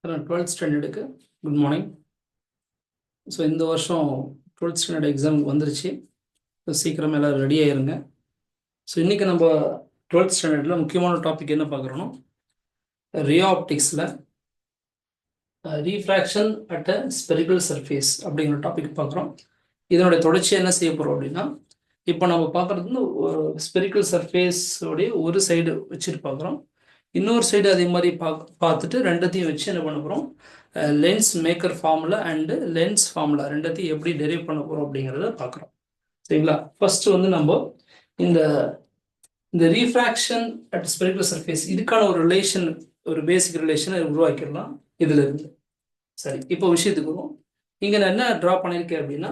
Twelfth ஸ்டாண்டர்டுக்கு good morning. So இந்த வருஷம் டுவெல்த் ஸ்டாண்டர்ட் எக்ஸாம் வந்துருச்சு. ஸோ சீக்கிரம் எல்லோரும் ரெடி ஆயிருங்க. ஸோ இன்றைக்கி நம்ம டுவெல்த் ஸ்டாண்டர்டில் முக்கியமான டாபிக் என்ன பார்க்குறோன்னா, ரியோஆப்டிக்ஸில் refraction at a spherical surface அப்படிங்கிற டாபிக் பார்க்குறோம். இதனுடைய தொடர்ச்சி என்ன செய்ய போகிறோம் அப்படின்னா, இப்போ நம்ம பார்க்குறது வந்து ஸ்பெரிக்கல் சர்ஃபேஸோடைய ஒரு சைடு வச்சுட்டு பார்க்குறோம். இன்னொரு சைடு அதே மாதிரி பார்த்துட்டு ரெண்டத்தையும் வச்சு என்ன பண்ண போகிறோம், lens maker formula and lens formula ரெண்டத்தையும் எப்படி டெரைவ் பண்ண போகிறோம் அப்படிங்கிறத பார்க்குறோம். சரிங்களா? ஃபர்ஸ்ட் வந்து நம்ம இந்த இந்த ரீஃப்ராக்ஷன் அட் ஸ்பெரிக்கல் சர்ஃபேஸ் இதுக்கான ஒரு ரிலேஷன், ஒரு பேசிக் ரிலேஷனை உருவாக்கிடலாம் இதுல இருந்து. சரி, இப்போ விஷயத்துக்கு வரும். இங்க நான் என்ன ட்ரா பண்ணியிருக்கேன் அப்படின்னா,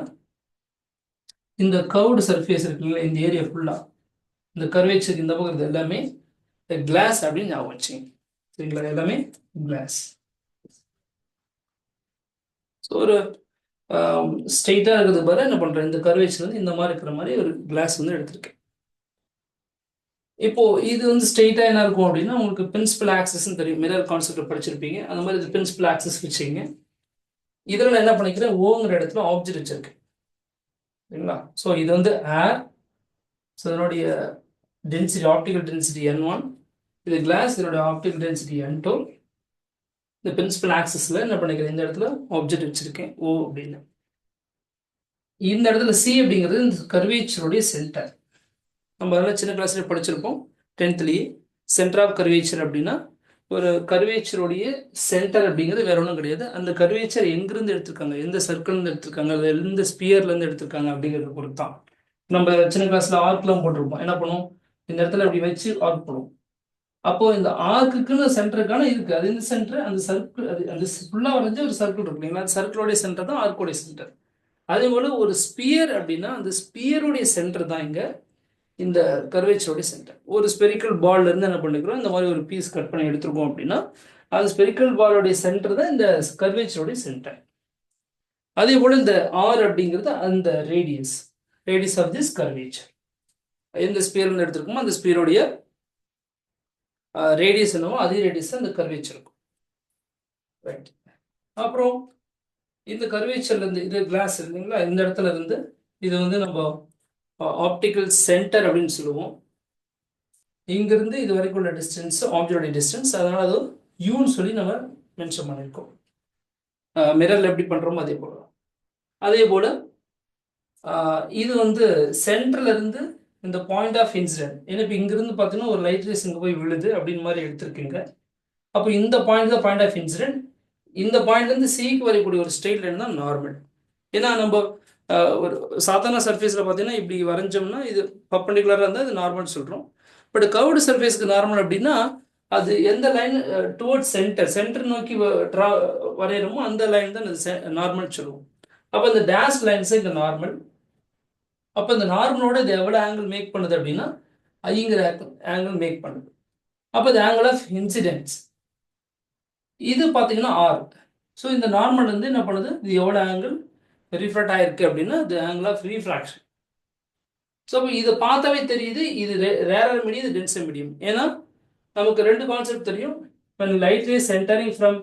இந்த கர்வ்டு சர்ஃபேஸ் இருக்குங்களா, இந்த ஏரியா ஃபுல்லா இந்த கர்வேச்சருக்கு இந்த பக்கம் எல்லாமே கிளாஸ் அப்படின்னு ஞாபகம் வச்சுங்க. சரிங்களா? எல்லாமே கிளாஸ். ஸோ ஒரு ஸ்ட்ரெயிட்டாக இருக்கிறது பதிலாக என்ன பண்ணுறேன், இந்த கர்வேச்சர் வந்து இந்த மாதிரி இருக்கிற மாதிரி ஒரு கிளாஸ் வந்து எடுத்திருக்கேன். இப்போ இது வந்து ஸ்ட்ரெயிட்டாக என்ன இருக்கும் அப்படின்னா, உங்களுக்கு பிரின்சிபல் ஆக்சஸ்ன்னு தெரியும், மிரர் கான்செப்ட் படிச்சிருப்பீங்க. அந்த மாதிரி இது பிரின்சிபல் ஆக்சஸ் வச்சுங்க. இதில் நான் என்ன பண்ணிக்கிறேன், ஓங்கிற இடத்துல ஆப்ஜெக்ட் வச்சிருக்கேன். சரிங்களா? ஸோ இது வந்து ஏர். ஸோ இதனுடைய டென்சிட்டி, ஆப்டிக்கல் டென்சிட்டி N1. இது கிளாஸ், இதனுடைய ஆப்டிக்கல் டென்சிட்டி N2. இந்த பிரின்சிபல் ஆக்சஸில் என்ன பண்ணிக்கிறேன், இந்த இடத்துல ஆப்ஜெக்ட் வச்சிருக்கேன் O அப்படின்னு. இந்த இடத்துல C அப்படிங்கிறது இந்த கர்வேச்சருடைய சென்டர். நம்ம அதெல்லாம் சின்ன கிளாஸ்லேயே படிச்சிருப்போம் 10th. சென்டர் ஆஃப் கர்வேச்சர் அப்படின்னா, ஒரு கர்வேச்சருடைய சென்டர் அப்படிங்கிறது வேற ஒன்றும் கிடையாது. அந்த கர்வேச்சர் எங்கிருந்து எடுத்திருக்காங்க, எந்த சர்க்கிள்லேருந்து எடுத்திருக்காங்க, அது எந்த ஸ்பியர்லேருந்து எடுத்திருக்காங்க அப்படிங்கிறத பொறுத்து தான். நம்ம சின்ன கிளாஸில் ஆர்க்லாம் போட்டிருப்போம். என்ன பண்ணுவோம், இந்த இடத்துல அப்படி வச்சு ஆர்க் போடுவோம். அப்போ இந்த ஆர்க்குன்னு சென்டருக்கான இருக்கு, அது இந்த சென்டர், அந்த சர்க்கிள், அது அந்த ஃபுல்லாக வரைஞ்ச ஒரு சர்க்கிள் இருக்கு இல்லைங்களா, அந்த சர்க்கிளோடைய சென்டர் தான் ஆர்க்கோடைய சென்டர். அதே போல ஒரு ஸ்பியர் அப்படின்னா, அந்த ஸ்பியருடைய சென்டர் தான் இங்க இந்த கர்வேச்சரோட சென்டர். ஒரு ஸ்பெரிக்கல் பால்ல இருந்து என்ன பண்ணிக்கிறோம், இந்த மாதிரி ஒரு பீஸ் கட் பண்ணி எடுத்துருக்கோம் அப்படின்னா, அது ஸ்பெரிக்கல் பாலோடைய சென்டர் தான் இந்த கர்வேச்சரோட சென்டர். அதே போல இந்த ஆர் அப்படிங்கிறது அந்த ரேடியஸ் ஆஃப் திஸ் கர்வேச்சர். எந்த ஸ்பியர் இருந்து எடுத்திருக்கோமோ அந்த ஸ்பியருடைய ரேடியஸ் என்னவோ அதே ரேடியஸ் அந்த கர்வேச்சர் இருக்கும். ரைட். அப்புறம் இந்த கர்வேச்சர்ல இருந்து, இது கிளாஸ் இல்லைங்களா, இந்த இடத்துல இருந்து இது வந்து நம்ம ஆப்டிக்கல் சென்டர் அப்படின்னு சொல்லுவோம். இங்கிருந்து இது வரைக்கும் உள்ள டிஸ்டன்ஸ் ஆப்ஜெக்டோட டிஸ்டன்ஸ், அதனால அது யூன்னு சொல்லி நம்ம மென்ஷன் பண்ணியிருக்கோம். மிரர்ல எப்படி பண்றோமோ அதே போல. அதே போல இது வந்து சென்டர்ல இருந்து இந்த பாயிண்ட் ஆஃப் இன்சிடென்ட், ஏன்னா இப்போ இங்கிருந்து பார்த்தீங்கன்னா ஒரு லைட் ரேஸ் இங்கே போய் விழுது அப்படின்னு மாதிரி எடுத்திருக்கீங்க. அப்போ இந்த பாயிண்ட் தான் பாயிண்ட் ஆஃப் இன்சிடென்ட். இந்த பாயிண்ட்லேருந்து சிக்கு வரக்கூடிய ஒரு ஸ்ட்ரெயிட் லைன் தான் நார்மல். ஏன்னா நம்ம ஒரு சாதாரண சர்ஃபேஸில் பார்த்தீங்கன்னா இப்படி வரைஞ்சோம்னா இது பர்பெண்டிகுலராக இருந்தால் இது நார்மல் சொல்கிறோம். பட் கர்வ்டு சர்ஃபேஸ்க்கு நார்மல் அப்படின்னா, அது எந்த லைன் டுவர்ட்ஸ் சென்டர் நோக்கி வரைகிறோமோ அந்த லைன் தான் நார்மல் சொல்லுவோம். அப்போ இந்த டேஷ் லைன்ஸ் இங்கே நார்மல். அப்போ இந்த நார்மலோட இது எவ்வளோ ஆங்கிள் மேக் பண்ணுது அப்படின்னா, ஐங்கிற ஆங்கிள் மேக் பண்ணுது. அப்போ இந்த ஆங்கிள் ஆஃப் இன்சிடென்ட்ஸ் இது பார்த்தீங்கன்னா ஆர். ஸோ இந்த நார்மல் வந்து என்ன பண்ணுது, இது எவ்வளோ ஆங்கிள் ரிஃப்ராக்ட் ஆயிருக்கு அப்படின்னா இது ஆங்கிள் ஆஃப் ரீஃப்ராக்ஷன். ஸோ இப்போ இதை பார்த்தாவே தெரியுது இது ரேரர் மீடியம், இது டென்சர் மீடியம். ஏன்னா நமக்கு ரெண்டு கான்செப்ட் தெரியும். when light is centering from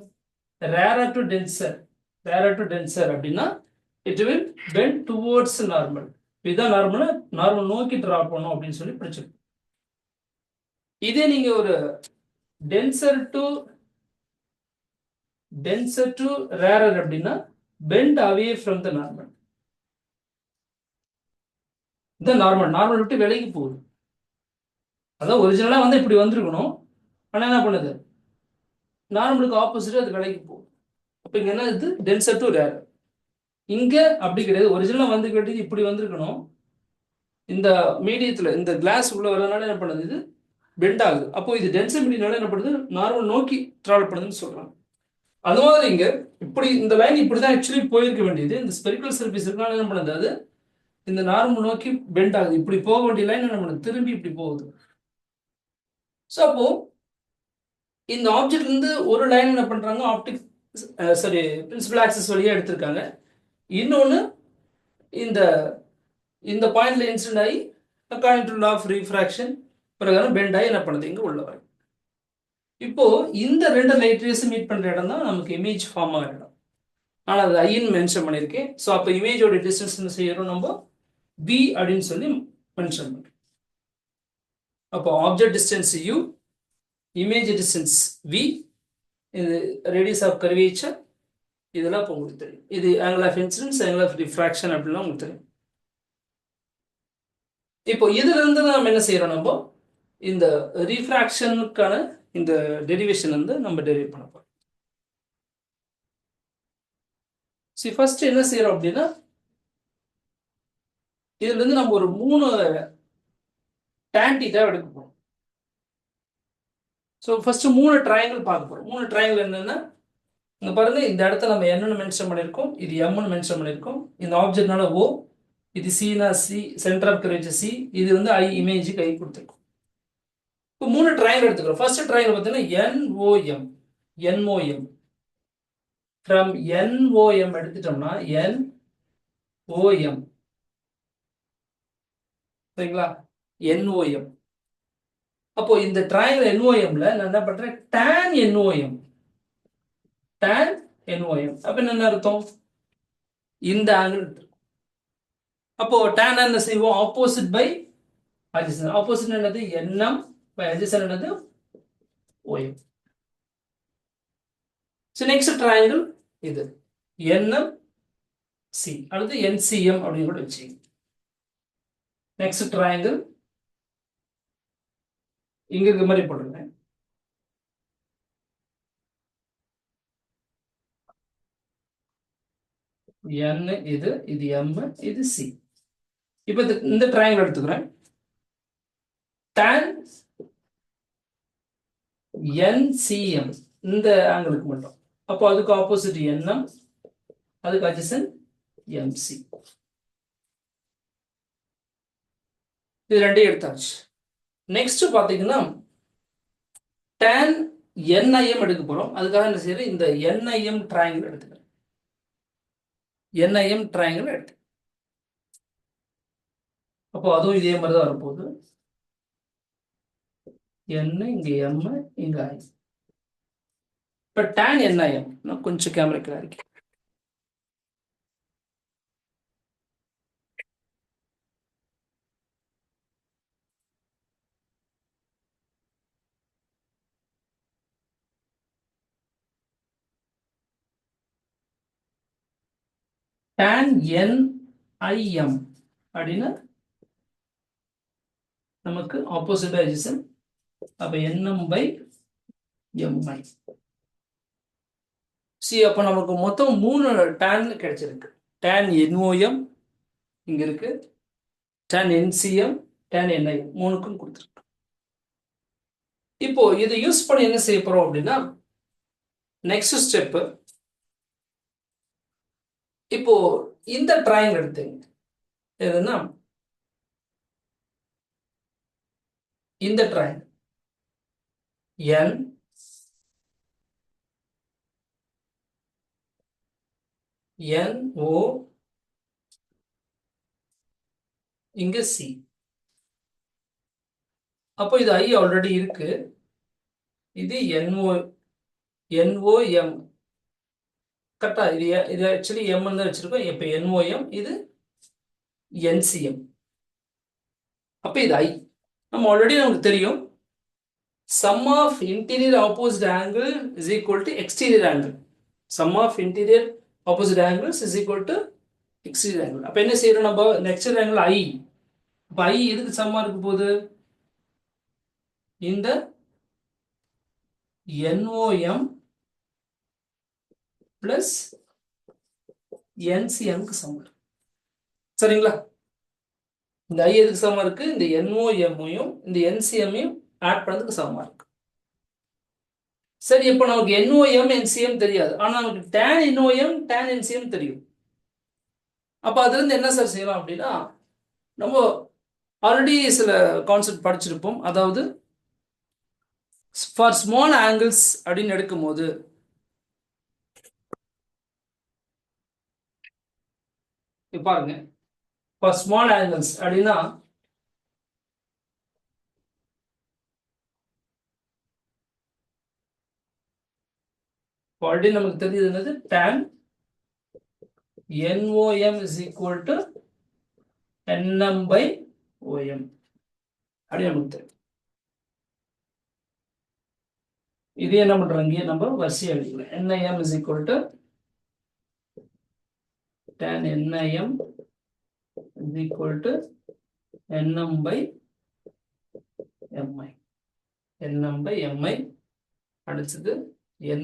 rarer to denser அப்படின்னா it will bend towards normal. இதுதான் நார்மல் நோக்கி ட்ரா பண்ணும் அப்படின்னு சொல்லி படிச்சிருக்கோம். இதே நீங்க ஒரு denser to rarer அப்படின்னா bend away from the normal. இந்த நார்மல் விட்டு விலகி போகுது. அதான் ஒரிஜினலா வந்து இப்படி வந்திருக்கணும், ஆனா என்ன பண்ணுது, நார்மலுக்கு ஆப்போசிட் அது விலகி போகுது. அப்ப இங்க என்ன, இது டென்சர் டு ரேர். இங்க அப்படி கிடையாது, ஒரிஜினலா வந்து கேட்டது இப்படி வந்திருக்கணும். இந்த மீடியத்துல இந்த கிளாஸ் உள்ள வரதுனால என்ன பண்ணுது, இது பெண்ட் ஆகுது. அப்போ இது டென்சர் மீடியனால என்ன பண்ணுது, நார்மல் நோக்கி டிராவல் பண்ணுதுன்னு சொல்றாங்க. அது மாதிரி இங்க இப்படி இந்த லைன் இப்படிதான் ஆக்சுவலி போயிருக்க வேண்டியது. இந்த ஸ்பெரிக்கல் சர்ஃபேஸ் இருக்கனால என்ன பண்ணுது, அது இந்த நார்மல் நோக்கி பெண்ட் ஆகுது. இப்படி போக வேண்டிய லைன் என்ன பண்ணுது, திரும்பி இப்படி போகுது. ஸோ அப்போ இந்த ஆப்ஜெக்ட்ல இருந்து ஒரு லைன் என்ன பண்றாங்க, பிரின்சிபல் ஆக்சஸ் வழியா எடுத்திருக்காங்க. இன்னொன்னு இந்த இந்த பாயிண்ட்ல இன்சிடென்ட் ஆகி according to law of refraction பிரகாரம் பெண்ட் ஆகி என்ன பண்ணுது, இங்க உள்ள வரும். இப்போ இந்த ரெண்டு லைட் ரேஸ் மீட் பண்ற இடம் தான் நமக்கு இமேஜ் ஃபார்ம் ஆகிற இடம். ஆனால் அது ஐன்னு மென்ஷன் பண்ணியிருக்கேன். ஸோ அப்போ இமேஜோட டிஸ்டன்ஸ் என்ன செய்யறோம் நம்ம v அப்படின்னு சொல்லி மென்ஷன் பண்ணுறோம். அப்போ object distance u, image distance v, இது ரேடியஸ் ஆஃப் கர்வேச்சர், இதெல்லாம் இப்போ உங்களுக்கு தெரியும். இது angle of incidence, angle of refraction அப்படிலாம் உங்களுக்கு தெரியும். இப்போ இதுல இருந்து நம்ம என்ன செய்யறோம், நம்ம இந்த ரீஃப்ராக்ஷனுக்கான இந்த டெரிவேஷன் வந்து நம்ம டெரிவ் பண்ண போறோம். சரி, ஃபர்ஸ்ட் என்ன செய்யறோம் அப்படின்னா, இதுல இருந்து நம்ம ஒரு 3 tan θ எடுக்க போறோம். ஸோ ஃபர்ஸ்ட் 3 ட்ரையாங்கிள் பார்க்க போறோம். 3 ட்ரையாங்கிள் என்னன்னா, இங்க பாருங்க, இந்த இடத்துல நம்ம என்னன்னு மென்ஷன் பண்ணியிருக்கோம், இது எம்னு மென்ஷன் பண்ணியிருக்கோம். இந்த ஆப்ஜெக்ட்னால O, இது சினா C, centre of curvature C, இது வந்து ஐ இமேஜுக்கு ஐ கொடுத்துருக்கோம். இப்போ 3 ட்ரையாங்கிள் எடுத்துக்கிறோம். ஃபர்ஸ்ட் ட்ரையாங்கிள் பார்த்தீங்கன்னா NOM, NOM. ஃப்ரம் NOM எடுத்துட்டோம்னா NOM, சரிங்களா, NOM. அப்போ இந்த ட்ரையாங்கிள் NOMல நான் என்ன பண்றேன், tan NOM, tan NOM. அப்ப என்ன அர்த்தம், இந்த ஆங்கிள். அப்போ tan என்ன செய்வோம், ஆப்போசிட் பை adjacent. ஆப்போசிட் என்னது, NM பை adjacent என்னது OM. So next triangle இது NMC அடுத்து NCM அப்படின்னு கூட வச்சு. நெக்ஸ்ட் ட்ரையாங்கிள் இங்க இருக்க மாதிரி போட்டுருங்க. N இது M, இது C. இப்போ இந்த ட்ரையாங்கிள் எடுத்துக்கிறேன். tan NCM இந்த ஆங்கிளுக்கு மட்டும். அப்போ அதுக்கு ஆப்போசிட் NM, அதுக்கு adjacent MC. இது ரெண்டையும் எடுத்தாச்சு. நெக்ஸ்ட் பாத்தீங்கன்னா tan NIM எடுக்க போறோம். அதுக்காக என்ன செய்யறேன், இந்த NIM ட்ரையாங்கிள் எடுத்துக்கிறேன். NIM ட்ரையாங்கிள் எடுத்து, அப்போ அதுவும் இதே மாதிரி தான் வரப்போகுது. N இங்க M இங்க I. இப்போ tan NIM நான் கொஞ்சம் கேமரா கிளாரிட்டி. tan NIM அப்படின்னா நமக்கு ஆப்போசிட் adjacent. அப்ப NM by MI. சி, அப்ப நமக்கு மொத்தம் 3 tan கிடைச்சிருக்கு. tan NOM இங்க இருக்கு, tan NCM, tan NIM, 3க்கும் கொடுத்துருக்கு. இப்போ இதை யூஸ் பண்ணி என்ன செய்ய போறோம் அப்படின்னா, நெக்ஸ்ட் ஸ்டெப், இப்போ இந்த ட்ரையாங்கிள் எடுத்துங்க. எதுனா இந்த ட்ரையாங்கிள் NO இங்க C. அப்போ இது I ஆல்ரெடி இருக்கு. இது NOM கரெக்டா, இது ஆக்சுவலி M தான் வச்சிருக்கோம். இப்போ NOM, இது NCM. அப்ப இது I. நம்ம ஆல்ரெடி நமக்கு தெரியும், sum of interior opposite angle is equal to exterior angle. Sum of interior opposite angles is equal to exterior angle. அப்ப என்ன செய்யறோம், நம்ம exterior angle I. அப்ப I எதுக்கு சமமா இருக்க போகுது, இந்த NOM plus NCM க்கு சமம். சரிங்களா, இந்த I எதுக்கு சமமா இருக்கு, இந்த NOM-ஐயும் இந்த NCM-ஐயும் ஆட் பண்ணதுக்கு சமமா இருக்கு. சரி, இப்போ நமக்கு NOM NCM தெரியாது, ஆனா நமக்கு tan NOM tan NCM தெரியும். அப்ப அதுல இருந்து என்ன சார் செய்யலாம் அப்படின்னா, நம்ம ஆல்ரெடி சில கான்செப்ட் படிச்சிருப்போம். அதாவது ஃபார் ஸ்மால் ஆங்கிள்ஸ் அப்படின்னு எடுக்கும்போது பாருங்க, ஃபார் ஸ்மால் ஆங்கிள்ஸ் அப்படின்னா ஆல்ரெடி நமக்கு தெரியுது என்னது tan NOM is equal to NM by OM அப்படி நமக்கு தெரியும். இது என்ன பண்றோம், இங்கே நம்ம வரிசையை எழுதிக்கலாம். NIM is equal to tan NIM is equal to NM by MI. NM by MI அடுத்தது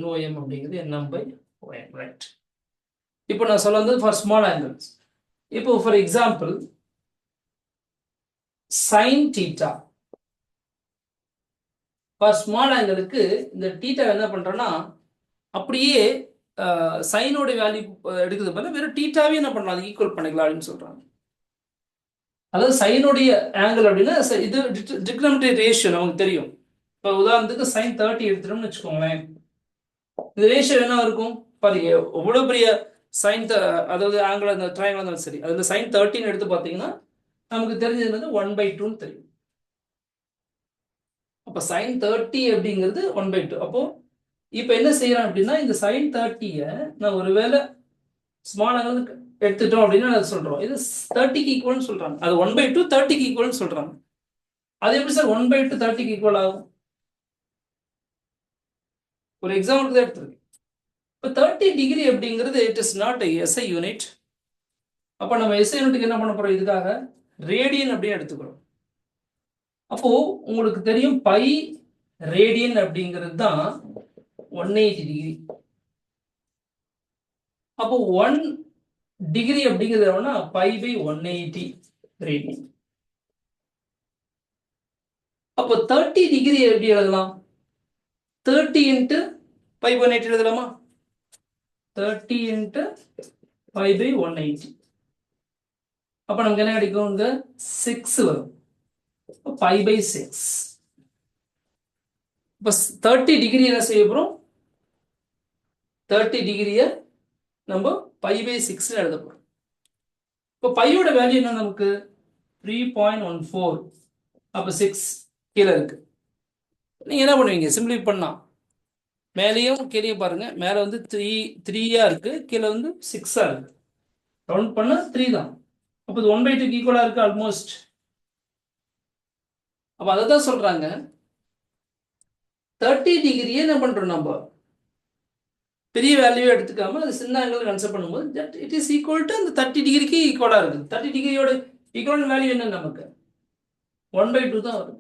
NOM அப்படிங்கிறது NM by OM, ரைட். இப்போ நான் சொல்ல வந்தது ஃபார் ஸ்மால் ஆங்கிள்ஸ். இப்போ for example sin theta for small ஆங்கிளுக்கு இந்த தீட்டா என்ன பண்றோம்னா அப்படியே சைனோட வேல்யூ எடுக்கிறது போல வெறும் தீட்டாவே என்ன பண்ணலாம், அது ஈக்குவல் பண்ணிக்கலாம் அப்படின்னு சொல்றாங்க. அதாவது சைனுடைய ஆங்கிள் அப்படின்னா இது டிக்ரிமெண்டரி ரேஷியோ நமக்கு தெரியும். இப்போ உதாரணத்துக்கு sin 30 எடுத்துட்டோம்னு வச்சுக்கோங்களேன், இந்த ரேஷியோ என்ன இருக்கும் பாருங்க. எவ்வளவு பெரிய sin அதாவது ஆங்கிள் அந்த ட்ரையாங்கிள் இருந்தாலும் சரி, அதுல sin 13 எடுத்து பார்த்தீங்கன்னா நமக்கு தெரிஞ்சது 1/2 தெரியும். அப்ப sin 30 அப்படிங்கிறது 1/2. அப்போ இப்போ என்ன செய்யறேன் அப்படின்னா இந்த sin 30 நான் ஒருவேளை ஸ்மால் ஆங்கிள் எடுத்துட்டோம் அப்படின்னா அது சொல்றோம் இது 30க்கு ஈக்குவல்னு சொல்றாங்க. அது 1/2 30க்கு ஈக்குவல்னு சொல்றாங்க. அது எப்படி சார் 1/2 30க்கு ஈக்குவல் ஆகும்? ஒரு எக்ஸாம்பிளுக்கு தான் எடுத்துருக்கு. இப்போ 30 டிகிரி அப்படிங்கிறது it is not SI unit. அப்போ நம்ம எஸ்ஐ யூனிட்டுக்கு என்ன பண்ண போறோம், இதுக்காக ரேடியன் அப்படியே எடுத்துக்கிறோம். அப்போ உங்களுக்கு தெரியும் பை ரேடியன் அப்படிங்கிறது தான் 180 டிகிரி. அப்போ 1 டிகிரி அப்படிங்கிறது பை பை 180 ரேடியன். அப்போ 30 டிகிரி எப்படி எழுதலாம், 30 இன்ட்டு பை 180 எழுதலாமா? 30 இன்ட்டு பை பை 180. அப்போ நமக்கு என்ன கிடைக்கும், இங்க 6 வரும். Pi by 6. இப்போ 30 டிகிரி என்ன செய்ய போறோம், 30 டிகிரியை நம்ம பை பை 6 எழுத போறோம். இப்போ பையோட வேல்யூ என்ன நமக்கு 3.14. அப்போ 6 கீழே இருக்கு. நீங்க என்ன பண்ணுவீங்க, சிம்பிளி பண்ணா மேலேயும் கீழே பாருங்க. மேலே வந்து 3 இருக்கு, கீழே வந்து 6 இருக்கு. ரவுண்ட் பண்ணா 3 தான். அப்போ இது 1/2 ஈக்குவலா இருக்கு ஆல்மோஸ்ட். அப்ப அதை தான் சொல்றாங்க 30 டிகிரியே என்ன பண்றோம், நம்ம பெரிய வேல்யூ எடுத்துக்காம அது சின்ன ஆங்கிள் கன்சிடர் பண்ணும்போது that it is equal to அந்த 30 டிகிரிக்கு ஈக்குவலா இருக்கு. 30 டிகிரியோட ஈக்குவல் வேல்யூ என்ன நமக்கு 1/2 தான் வருது.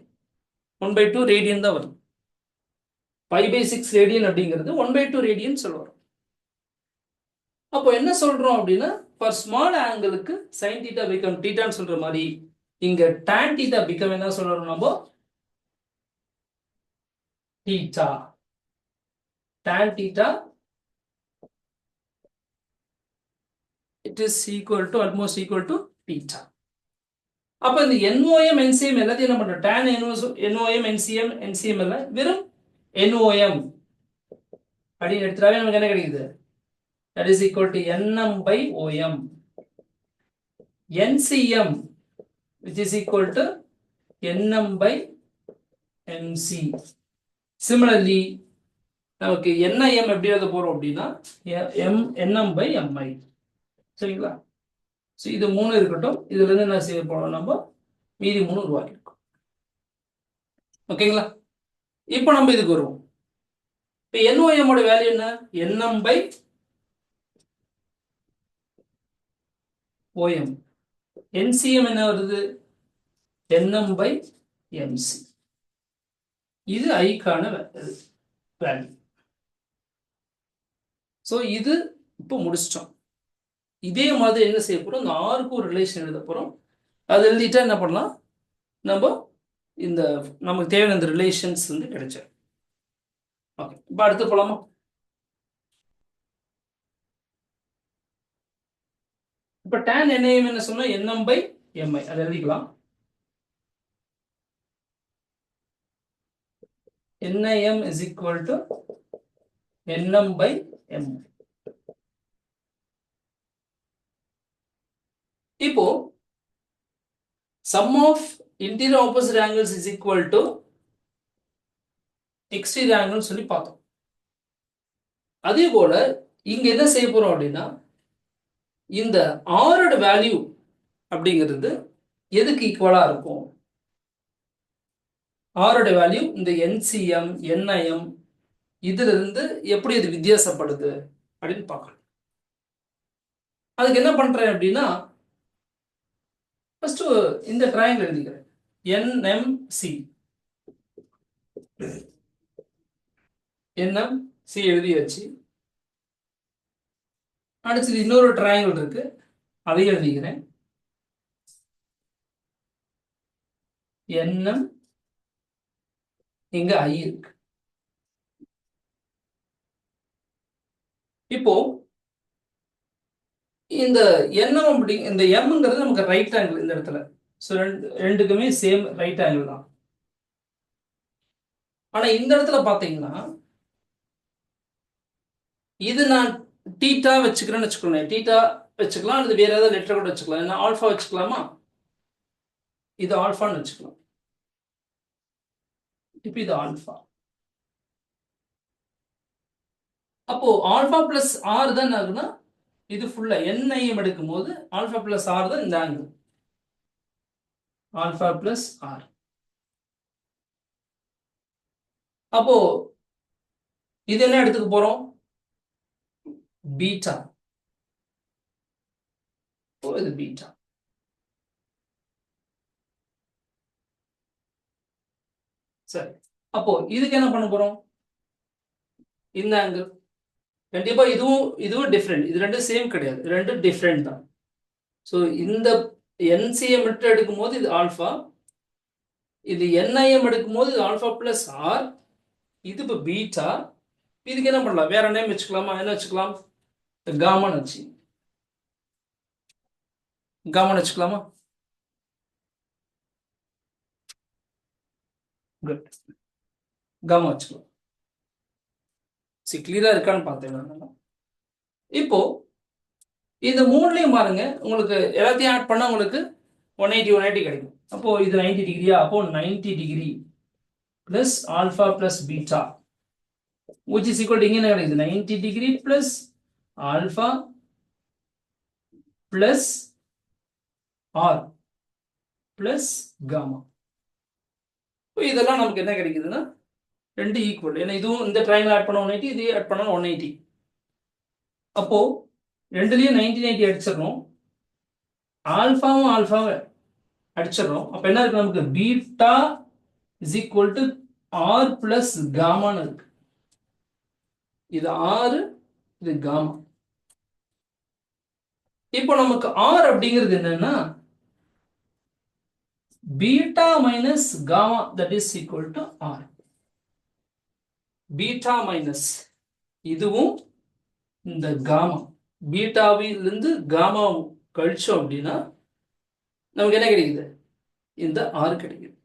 1/2 ரேடியன் தான் வருது. பை பை 6 ரேடியன் அப்படிங்கிறது 1/2 ரேடியன் சொல்லுவோம். அப்போ என்ன சொல்றோம் அப்படின்னா ஃபார் ஸ்மால் ஆங்கிளுக்கு sin theta become thetaன்னு சொல்ற மாதிரி இங்க tan theta become என்ன சொல்றோம் நம்ம theta. tan theta it is equal to almost equal to theta. அப்ப இந்த NOM NCM எல்லாத்தையும் என்ன பண்றோம், tan NOM NCM எல்லாம் வெறும் NOM அப்படின்னு எடுத்துட்டாவே நமக்கு என்ன கிடைக்குது, that is equal to NM by OM. NCM which is equal to NM by MC. Similarly நமக்கு NIM எப்படி எழுத போறோம் அப்படின்னா NM by MI. சரிங்களா? ஸோ இது 3 இருக்கட்டும். இதுல இருந்து என்ன செய்ய போறோம், நம்ம மீதி 3 உருவாக்கிருக்கோம். ஓகேங்களா? இப்போ நம்ம இதுக்கு வருவோம். இப்போ NOM ஓட வேல்யூ என்ன, NM by OM. NCM என்ன வருது, NM by MC. இது ஐக்கான வேல்யூ. ஸோ இது இப்போ முடிச்சிட்டோம். இதே மாதிரி என்ன செய்ய போறோம், இந்த ஆருக்கு ஒரு ரிலேஷன் எழுத போறோம். அது எழுதிட்டா என்ன பண்ணலாம், நம்ம இந்த நமக்கு தேவையான இந்த ரிலேஷன்ஸ் வந்து கிடைச்சது. ஓகே, இப்போ அடுத்து போலாமா? இப்போ tan NIM என்ன சொன்னா NM by MI அதை எழுதிக்கலாம். NIM is equal to NM by MI. இப்போ sum of interior opposite angles is equal to exterior angle சொல்லி பார்த்தோம். அதே போல இங்க என்ன செய்ய போறோம் அப்படின்னா, இந்த ஆரோட வேல்யூ அப்படிங்கிறது எதுக்கு ஈக்குவலா இருக்கும்? ஆரோட வேல்யூ இந்த என்சிஎம் என்ஐஎம் இதுல இருந்து எப்படி இது வித்தியாசப்படுது அப்படின்னு பார்க்கணும். அதுக்கு என்ன பண்றேன் அப்படின்னா, ஃபர்ஸ்ட் இந்த ட்ரையாங்கிள் எழுதிக்கிறேன். என்எம்சி என்எம்சி எழுதியாச்சு. அடுத்தது இன்னொரு ட்ரையாங்கிள் இருக்கு, அதையும் எழுதிக்கிறேன். என்எம் இங்க ஐ இருக்கு. இப்போ இந்த என்எம் அப்படி இந்த எம்ங்கிறது நமக்கு ரைட் ஆங்கிள் இந்த இடத்துல. ஸோ ரெண்டுக்குமே சேம் ரைட் ஆங்கிள் தான். ஆனா இந்த இடத்துல பாத்தீங்கன்னா இது நான் டீட்டா வச்சுக்கிறேன்னு வச்சுக்கோங்க. டீட்டா வச்சுக்கலாம், அது வேற ஏதாவது லெட்டர் கூட வச்சுக்கலாம். என்ன ஆல்ஃபா வச்சுக்கலாமா? இது ஆல்ஃபான்னு வச்சுக்கலாம். இப்போ இது ஆல்ஃபா. அப்போ ஆல்ஃபா பிளஸ் ஆர் தான் ஆகுனா இது ஃபுல்லா என்ஐஎம் எடுக்கும் போது ஆல்ஃபா பிளஸ் ஆர் தான் இந்த ஆங்கிள். Alpha plus R. அப்போ இது என்ன எடுத்துக்க போறோம்? பீட்டா. இது பீட்டா. சரி, அப்போ இதுக்கு என்ன பண்ண போறோம்? இந்த ஆங்கிள் கண்டிப்பா இதுவும் டிஃப்ரெண்ட். இது ரெண்டும் சேம் கிடையாது, ரெண்டும் டிஃப்ரெண்ட் தான். ஸோ இந்த என்சிஎம் மட்டும் எடுக்கும் போது இது ஆல்ஃபா, இது என்ஐஎம் எடுக்கும் போது இது ஆல்ஃபா பிளஸ் ஆர், இது இப்போ பீட்டா. இதுக்கு என்ன பண்ணலாம்? வேற நேம் வச்சுக்கலாமா? என்ன வச்சுக்கலாம்? காமான்னு வச்சு காமான்னு வச்சுக்கலாமா? குட், காமா வச்சுக்கலாம். சரி, கிளியரா இருக்கான்னு பார்த்தேன். இப்போ இந்த மூணுலையும் பாருங்க, உங்களுக்கு எல்லாத்தையும் ஆட் பண்ணா உங்களுக்கு 180 கிடைக்கும். அப்போ இது 90 டிகிரியா? அப்போ 90 degree plus alpha plus beta which is equal to இங்க என்ன கிடைக்குது? 90 degree plus alpha plus R plus gamma. இதெல்லாம் நமக்கு என்ன கிடைக்குதுன்னா ரெண்டு ஈக்குவல். ஏன்னா இதுவும் இந்த ட்ரையாங்கிள் ஆட் பண்ண 180, இது ஆட் பண்ண 180. அப்போ ரெண்டுலயும் 90 90 அடிச்சிடணும், ஆல்ஃபாவும் ஆல்ஃபாவும் அடிச்சிடறோம். அப்ப என்ன இருக்கு நமக்கு? Beta is equal to R plus காமான்னு இருக்கு. இது ஆறு, இது காமா. இப்போ நமக்கு ஆர் அப்படிங்கிறது என்னன்னா beta minus gamma, that is equal to R. Beta minus இதுவும் இந்த காமா, பீட்டாவிலிருந்து காமா கழிச்சோம் அப்படின்னா நமக்கு என்ன கிடைக்குது? இந்த ஆர் கிடைக்குது.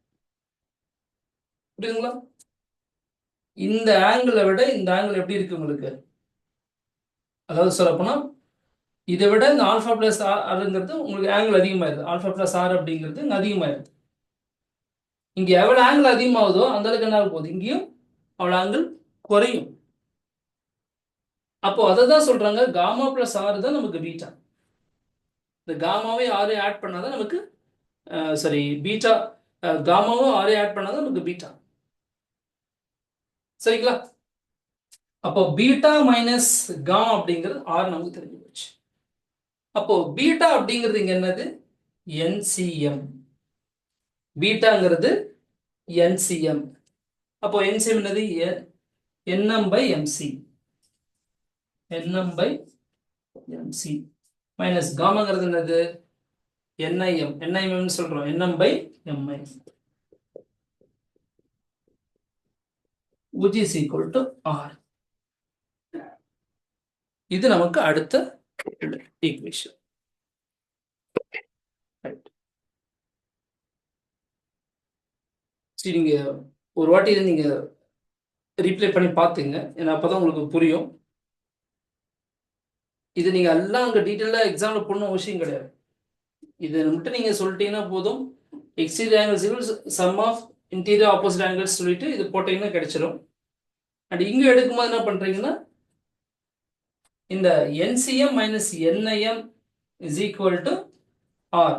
புரியுதுங்களா? இந்த ஆங்கிளை விட இந்த ஆங்கிள் எப்படி இருக்கு உங்களுக்கு? அதாவது சொல்லப்போனா இதை விட இந்த ஆல்ஃபா பிளஸ் ஆறுங்கிறது உங்களுக்கு ஆங்கிள் அதிகமாயிருது. ஆல்ஃபா பிளஸ் ஆர் அப்படிங்கிறது இங்கே அதிகமாயிருது. இங்க எவ்வளவு ஆங்கிள் அதிகமாகுதோ அந்த அளவுக்கு என்ன ஆக போகுது? இங்கேயும் அவ்வளவு ஆங்கிள் குறையும். அப்போ அதை தான் சொல்றாங்க காமா பிளஸ் ஆறு தான் நமக்கு பீட்டா. இந்த காமாவை ஆறு ஆட் பண்ணாதான் நமக்கு சரி பீட்டா, காமாவும் ஆறு ஆட் பண்ணாதான் நமக்கு பீட்டா. சரிங்களா? அப்போ பீட்டா மைனஸ் காமா அப்படிங்கிறது ஆறு நமக்கு தெரிஞ்சு போச்சு. அப்போ பீட்டா அப்படிங்கிறது இங்க என்னது? என்சிஎம். பீட்டாங்கிறது என்சிஎம். அப்போ என்சிஎம் என்னது? NM by MC. NM by MC minus காமாங்கிறது என்னது? என்ஐஎம். என்ஐஎம் சொல்றோம், NM by MI which is equal to R. இது நமக்கு அடுத்த ஈக்குவேஷன். சரி, நீங்க ஒரு வாட்டி இதை நீங்க ரீப்ளே பண்ணி பார்த்துங்க, ஏன்னா அப்பதான் உங்களுக்கு புரியும். இது நீங்க எல்லாம் அங்க டீட்டெயிலா எக்ஸாம்ல போடணும் அவசியம் கிடையாது. இதை மட்டும் நீங்க சொல்லிட்டீங்கன்னா போதும். Exterior angles sum of interior opposite angles சொல்லிட்டு இது போட்டீங்கன்னா கிடைச்சிடும். அண்ட் இங்க எடுக்கும்போது என்ன பண்றீங்கன்னா இந்த NCM minus NIM is equal to R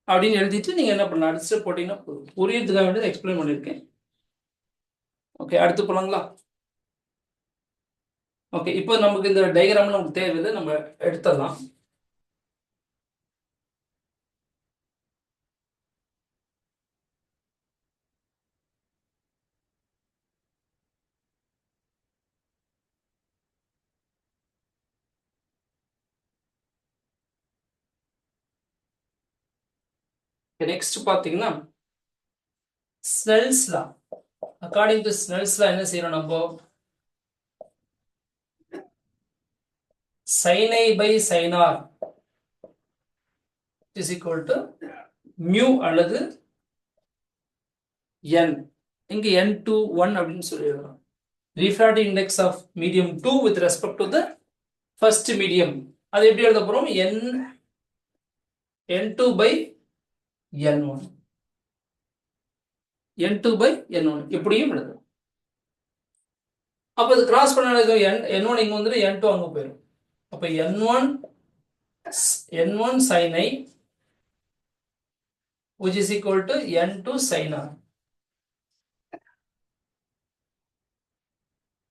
அப்படின்னு எழுதிட்டு நீங்க என்ன பண்ணலாம், அடுத்த ஸ்டெப் போட்டீங்கன்னா புரியறதுக்காக வேண்டியது எக்ஸ்பிளைன் பண்ணியிருக்கேன். ஓகே, அடுத்து போலாங்களா? ஓகே, இப்போ நமக்கு இந்த டயக்ராம் நமக்கு தேவையில்லை, நம்ம எடுத்துடலாம். நெக்ஸ்ட் பாத்தீங்கன்னா Snell's law. According to Snell's law என்ன செய்யறோம் நம்ம, sin i by sin r is equal to mu அல்லது n. இங்க n2 1 அப்படின்னு சொல்லிடுறோம். refractive index of medium 2 with respect to the first medium. அது எப்படி எழுத போறோம், n2 by n1, n2 by n1 இப்படியும் எழுதும். அப்ப இது கிராஸ் பண்ண n1 இங்க வந்துட்டு n2 அங்க போயிடும். அப்ப n1 sin i which is equal to n2 sin r.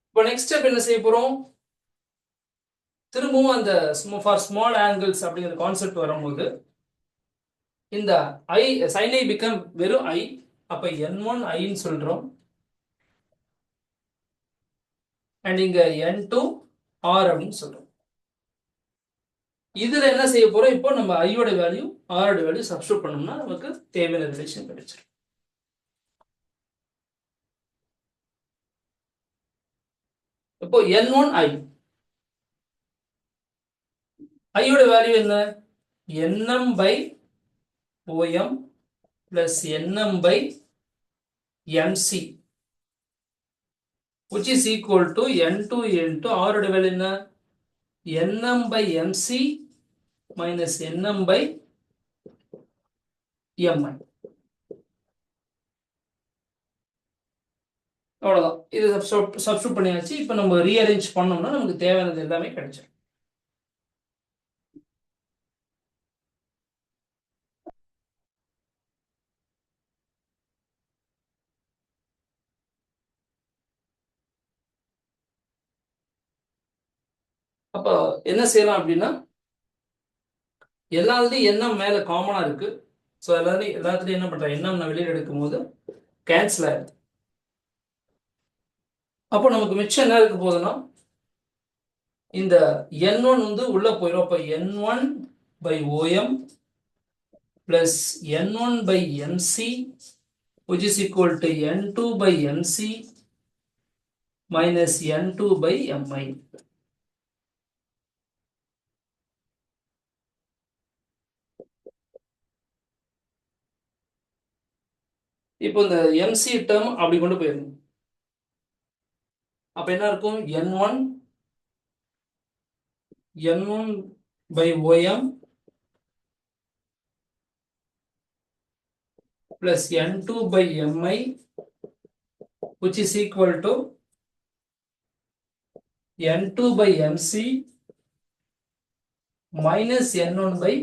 இப்போ நெக்ஸ்ட் ஸ்டெப் என்ன செய்ய போறோம், திரும்பவும் அந்த ஃபார் ஸ்மால் ஆங்கிள்ஸ் அப்படிங்கிற கான்செப்ட் வரும்போது இந்த i sin i become வெறும் i. அப்ப n1 i ன்னு சொல்றோம், அண்ட் இங்க n2 r அப்படின்னு சொல்றோம். இதுல என்ன செய்ய போறோம், இப்போ நம்ம i யோட வேல்யூ r ஓட வேல்யூ சப்ஸ்டிட்யூட் பண்ணோம்னா நமக்கு தேவையான ரிலேஷன் கிடைச்சிடும். இப்போ n1 i யோட வேல்யூ என்ன, nm by om plus nm by mc which is equal to n2 into r ஓட வேல்யூ என்ன, nm by mc minus nm by mi. அவ்வளவுதான், இது சப்ஸ்டிட்யூட் பண்ணியாச்சு. இப்போ நம்ம ரீஅரேஞ்ச் பண்ணோம்னா நமக்கு தேவையானது எல்லாமே கிடைச்சிடும். அப்போ என்ன செய்யலாம் அப்படின்னா, எல்லாத்துலயும் எண்ணம் மேல காமனா இருக்கு. ஸோ எல்லாத்துலயும் என்ன பண்றேன், எண்ணம் நான் வெளியில் எடுக்கும் போது கேன்சல் ஆயிடுது. அப்போ நமக்கு மிச்சம் என்ன இருக்க போகுதுன்னா, இந்த n1 வந்து உள்ள போயிடும். அப்ப n1 by om plus n1 by mc which is equal to n2 by mc minus n2 by mi. இப்போ இந்த mc டேர்ம் அப்படி கொண்டு போயிடணும். அப்ப என்ன இருக்கும், n1 by om plus n2 by mi which is equal to n2 by mc minus n1 by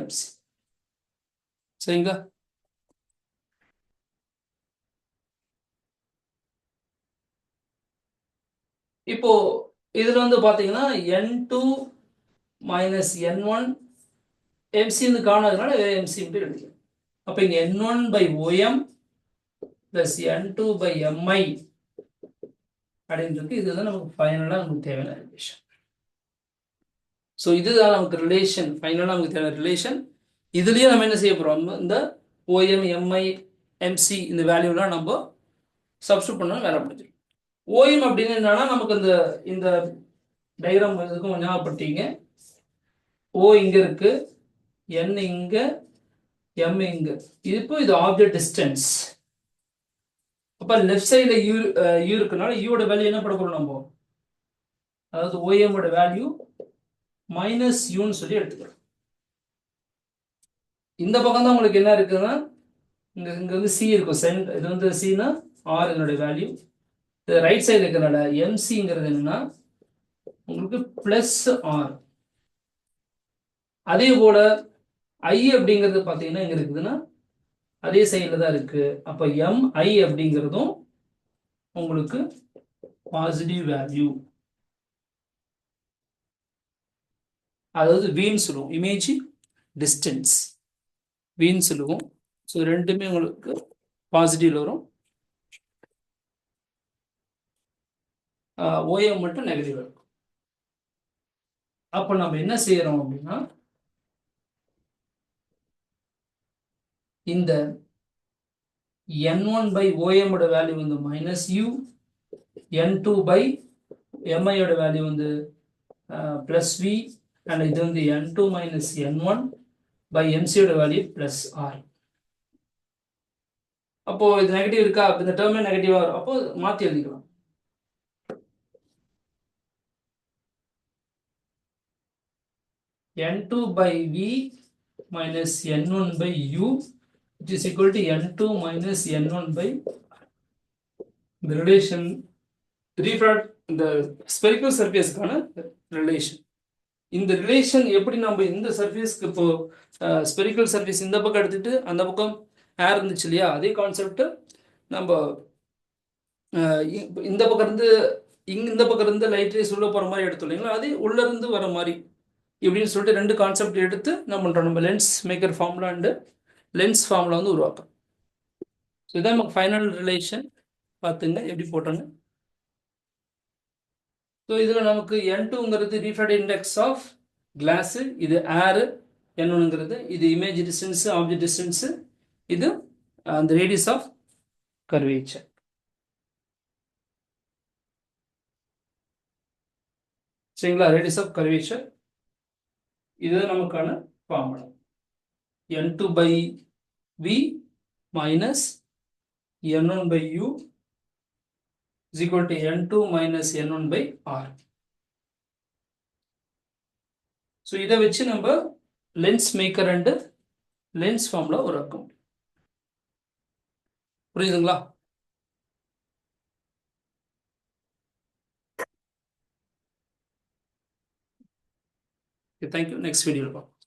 mc. சரிங்களா? இப்போ இதுல வந்து பாத்தீங்கன்னா n2 minus n1 mc காணாதனால mc எழுதிக்கலாம். அப்ப இங்க n1 by om plus n2 by mi அப்படின்னு இருக்கு. இதுதான் நமக்கு ஃபைனலா நமக்கு தேவையான ரிலேஷன். ஸோ இதுதான் நமக்கு ரிலேஷன், ஃபைனலா நமக்கு தேவையான ரிலேஷன். இதுலயே நம்ம என்ன செய்ய போறோம், இந்த OM MI MC இந்த வேல்யூலாம் நம்ம சப்ஸ்டிட்யூட் பண்ணா வேலை முடிஞ்சிடும். OM அப்படின்னு என்னன்னா, நமக்கு இந்த டயக்ராம் இதுக்கும் ஞாபகப்படுத்திங்க. O இங்க இருக்கு, N இங்க, M இங்க. இப்போ இது ஆப்ஜெக்ட் டிஸ்டன்ஸ். அப்ப லெஃப்ட் சைடுல u இருக்குனால u ஓட வேல்யூ என்ன பண்ண போறோம் நம்ம, அதாவது OM ஓட வேல்யூ மைனஸ் யூன்னு சொல்லி எடுத்துக்கிறோம். இந்த பக்கம் தான் உங்களுக்கு என்ன இருக்குன்னா, இங்க வந்து c இருக்கும், இது வந்து c னா r இதனுடைய வேல்யூ. ரைட் சைடு இருக்கிறனால mcங்கிறது என்னன்னா உங்களுக்கு பிளஸ் ஆர். அதே போல ஐ அப்படிங்கிறது பார்த்தீங்கன்னா எங்க இருக்குதுன்னா அதே சைடில் தான் இருக்கு. அப்போ எம்ஐ அப்படிங்கிறதும் உங்களுக்கு பாசிட்டிவ் வேல்யூ, அதாவது வீன்னு சொல்லுவோம், இமேஜ் டிஸ்டன்ஸ் வீன்னு சொல்லுவோம். ஸோ ரெண்டுமே உங்களுக்கு பாசிட்டிவ் வரும், ஓஎம் மட்டும் நெகட்டிவ் இருக்கும். அப்போ நம்ம என்ன செய்யறோம் அப்படின்னா இந்த n1 by OM ஓட வேல்யூ வந்து minus u, n2 by mi ஓட வேல்யூ வந்து பிளஸ் v, அண்ட் இது வந்து n2 minus n1 by mc ஓட வேல்யூ பிளஸ் r. அப்போ இது நெகட்டிவ் இருக்கா, இந்த டேர்மே நெகட்டிவா வரும், அப்போ மாத்தி எழுதிக்கலாம். n2 by v minus n1 by u which is equal to n2 minus n1 by the relation இந்த ஸ்பெரிக்கல் சர்ஃபேஸ்க்கான ரிலேஷன். இந்த ரிலேஷன் எப்படி நம்ம இந்த சர்ஃபேஸ்க்கு இப்போ ஸ்பெரிக்கல் சர்ஃபேஸ் இந்த பக்கம் எடுத்துட்டு அந்த பக்கம் ஏர் இருந்துச்சு இல்லையா, அதே கான்செப்ட் நம்ம இந்த பக்கம் இருந்து இந்த பக்கம் இருந்து லைட் ரேஸ் உள்ள போற மாதிரி எடுத்தோம் இல்லைங்களா, அதே உள்ள இருந்து வர மாதிரி இப்படின்னு சொல்லிட்டு ரெண்டு கான்செப்ட் எடுத்து நம்ம பண்றோம். நம்ம lens maker formula and lens formula வந்து உருவாக்கும். ஸோ இதான் நமக்கு ஃபைனல் ரிலேஷன். பார்த்துங்க எப்படி போட்டாங்க. ஸோ இதில் நமக்கு n2ங்கிறது ரீஃப்ராக்டிவ் இண்டெக்ஸ் ஆஃப் கிளாஸ், இது ஏர், n1ங்கிறது இது இமேஜ் டிஸ்டன்ஸ், ஆப்ஜெக்ட் டிஸ்டன்ஸ், இது அந்த ரேடியஸ் ஆஃப் கர்வேச்சர். சரிங்களா, ரேடியஸ் ஆஃப் கர்வேச்சர் இது நமக்கான formula. n2 by v minus n1 by u is equal to n2 minus n1 by r. So இதை வச்சு நம்ம lens maker and lens formula உருவாக்கும். புரியுதுங்களா? தேங்க்யூ. நெக்ஸ்ட் வீடியோவில் பார்ப்போம்.